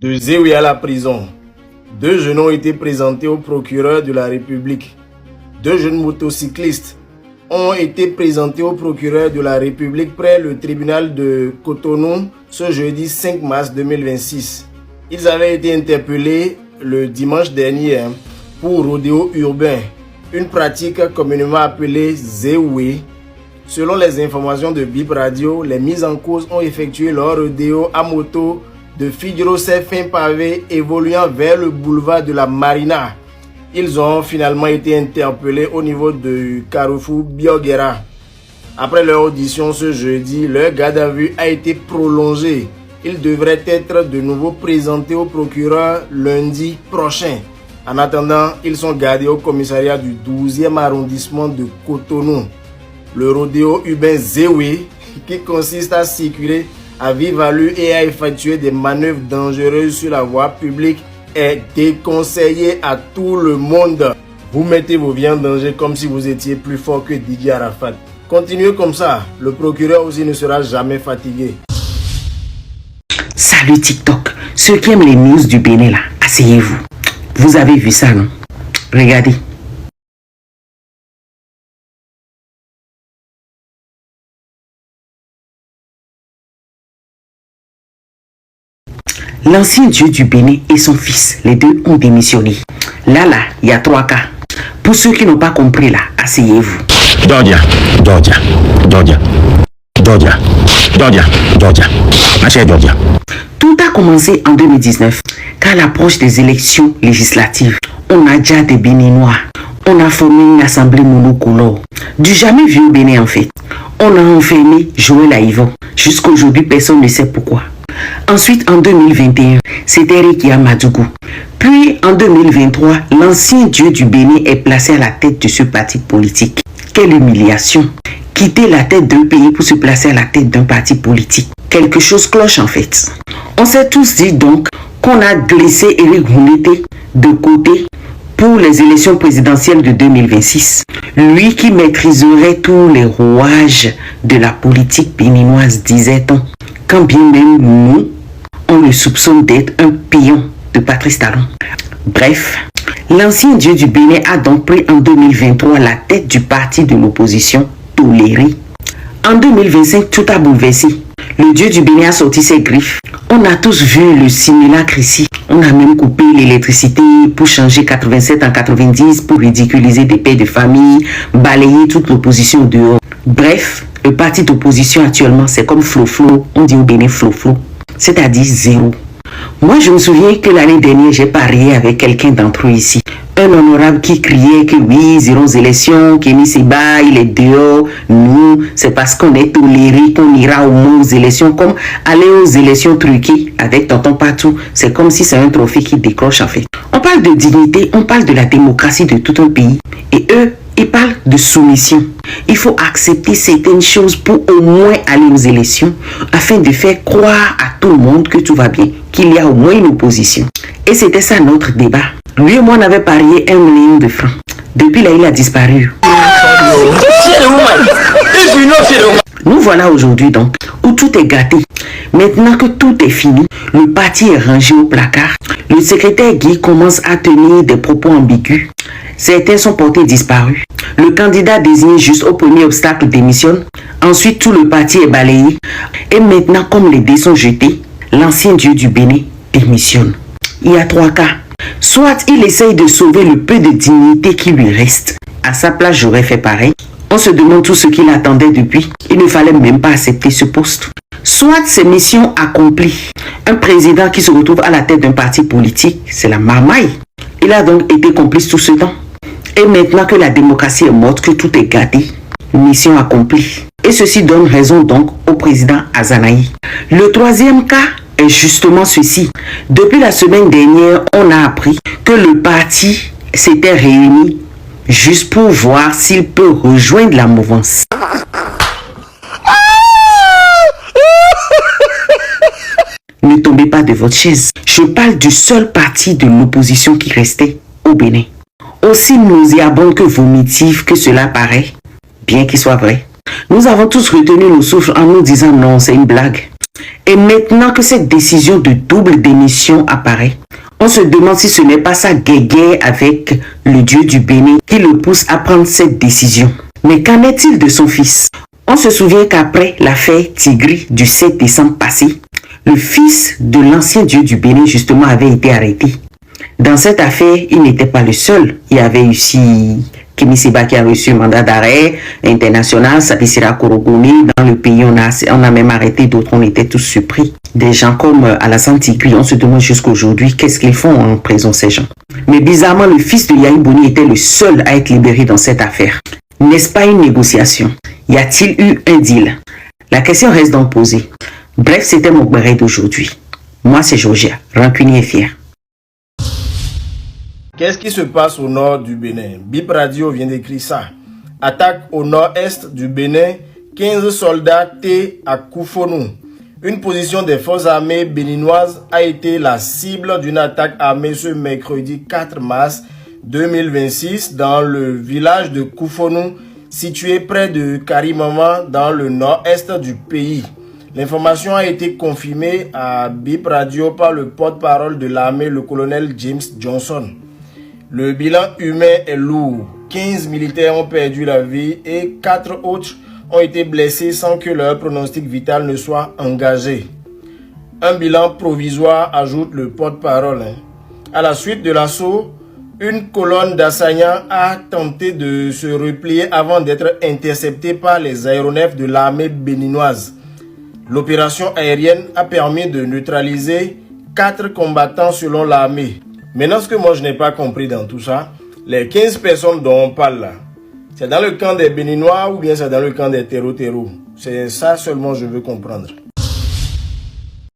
De Zéoué à la prison. 2 jeunes ont été présentés au procureur de la République. 2 jeunes motocyclistes ont été présentés au procureur de la République près le tribunal de Cotonou ce jeudi 5 mars 2026. Ils avaient été interpellés le dimanche dernier pour rodéo urbain, une pratique communément appelée Zéoué. Selon les informations de Bip Radio, les mises en cause ont effectué leur rodéo à moto de Fidjirosé fin pavé évoluant vers le boulevard de la Marina. Ils ont finalement été interpellés au niveau de Carrefour Bioguera. Après leur audition ce jeudi, leur garde à vue a été prolongé. Ils devraient être de nouveau présentés au procureur lundi prochain. En attendant, ils sont gardés au commissariat du 12e arrondissement de Cotonou. Le rodéo urbain Zéoué, qui consiste à circuler à vive allure et à effectuer des manœuvres dangereuses sur la voie publique, est déconseillé à tout le monde. Vous mettez vos vies en danger comme si vous étiez plus fort que Didier Arafat. Continuez comme ça, le procureur aussi ne sera jamais fatigué. Salut TikTok, ceux qui aiment les news du Bénin là, asseyez-vous. Vous avez vu ça, non? Regardez. L'ancien dieu du Bénin et son fils, les deux ont démissionné. Là, il y a 3 cas. Pour ceux qui n'ont pas compris là, asseyez-vous. Dodia. Tout a commencé en 2019, qu'à l'approche des élections législatives, on a déjà des Béninois. On a formé une assemblée monocolore. Du jamais vu au Bénin en fait. On a enfermé Joël Aïvon. Jusqu'à aujourd'hui, personne ne sait pourquoi. Ensuite, en 2021, c'était Rekia Madougou. Puis, en 2023, l'ancien dieu du Bénin est placé à la tête de ce parti politique. Quelle humiliation! Quitter la tête d'un pays pour se placer à la tête d'un parti politique. Quelque chose cloche en fait. On s'est tous dit donc qu'on a glissé Éric Rouleté de côté pour les élections présidentielles de 2026. Lui qui maîtriserait tous les rouages de la politique béninoise, disait-on. Quand bien même nous, on le soupçonne d'être un pion de Patrice Talon. Bref, l'ancien dieu du Bénin a donc pris en 2023 la tête du parti de l'opposition, toléré. En 2025, tout a bouleversé. Le dieu du Bénin a sorti ses griffes. On a tous vu le simulacre ici. On a même coupé l'électricité pour changer 87 en 90, pour ridiculiser des pères de famille, balayer toute l'opposition dehors. Bref, le parti d'opposition actuellement, c'est comme Flo-Flo. On dit au Bénin Flo-Flo, c'est-à-dire zéro. Moi, je me souviens que l'année dernière, j'ai parié avec quelqu'un d'entre eux ici. Un honorable qui criait que oui, ils iront aux élections, Kémy Séba, il est dehors. Nous, c'est parce qu'on est toléré qu'on ira au moins aux élections. Comme aller aux élections truquées avec tonton partout. C'est comme si c'est un trophée qui décroche en fait. On parle de dignité, on parle de la démocratie de tout un pays. Et eux, ils parlent de soumission. Il faut accepter certaines choses pour au moins aller aux élections afin de faire croire à tout le monde que tout va bien, qu'il y a au moins une opposition. Et c'était ça notre débat. Lui et moi, on avait parié 1 million de francs. Depuis là, il a disparu. Nous voilà aujourd'hui donc, où tout est gâté. Maintenant que tout est fini, le parti est rangé au placard. Le secrétaire Guy commence à tenir des propos ambigus. Certains sont portés disparus. Le candidat désigné juste au premier obstacle démissionne. Ensuite, tout le parti est balayé. Et maintenant, comme les dés sont jetés, l'ancien dieu du Bénin démissionne. Il y a 3 cas. Soit il essaye de sauver le peu de dignité qui lui reste. À sa place, j'aurais fait pareil. On se demande tout ce qu'il attendait depuis. Il ne fallait même pas accepter ce poste. Soit c'est mission accomplie. Un président qui se retrouve à la tête d'un parti politique, c'est la marmaille. Il a donc été complice tout ce temps. Et maintenant que la démocratie est morte, que tout est gâté, mission accomplie. Et ceci donne raison donc au président Azanaï. Le 3e cas est justement ceci. Depuis la semaine dernière, on a appris que le parti s'était réuni juste pour voir s'il peut rejoindre la mouvance. Ne tombez pas de votre chaise. Je parle du seul parti de l'opposition qui restait au Bénin. Aussi nauséabond que vomitif que cela paraît, bien qu'il soit vrai. Nous avons tous retenu nos souffles en nous disant non, c'est une blague. Et maintenant que cette décision de double démission apparaît, on se demande si ce n'est pas sa guéguerre avec le Dieu du Bénin qui le pousse à prendre cette décision. Mais qu'en est-il de son fils? On se souvient qu'après l'affaire Tigri du 7 décembre passé, le fils de l'ancien Dieu du Bénin justement avait été arrêté. Dans cette affaire, il n'était pas le seul. Il y avait aussi Kémy Séba qui a reçu un mandat d'arrêt international, Sadisira Korogoni. Dans le pays, on a même arrêté d'autres, on était tous surpris. Des gens comme Alassane Tigri, on se demande jusqu'aujourd'hui qu'est-ce qu'ils font en prison ces gens. Mais bizarrement, le fils de Yahi Boni était le seul à être libéré dans cette affaire. N'est-ce pas une négociation? Y a-t-il eu un deal? La question reste donc posée. Bref, c'était mon béret d'aujourd'hui. Moi, c'est Georgia, rancunier et fier. Qu'est-ce qui se passe au nord du Bénin? Bip Radio vient d'écrire ça. Attaque au nord-est du Bénin, 15 soldats T à Koufonou. Une position des forces armées béninoises a été la cible d'une attaque armée ce mercredi 4 mars 2026 dans le village de Koufonou, situé près de Karimama dans le nord-est du pays. L'information a été confirmée à Bip Radio par le porte-parole de l'armée, le colonel James Johnson. Le bilan humain est lourd. 15 militaires ont perdu la vie et 4 autres ont été blessés sans que leur pronostic vital ne soit engagé. Un bilan provisoire, ajoute le porte-parole. À la suite de l'assaut, une colonne d'assaillants a tenté de se replier avant d'être interceptée par les aéronefs de l'armée béninoise. L'opération aérienne a permis de neutraliser 4 combattants selon l'armée. Maintenant, ce que moi je n'ai pas compris dans tout ça, les 15 personnes dont on parle là, c'est dans le camp des Béninois ou bien c'est dans le camp des terreaux? C'est ça seulement je veux comprendre.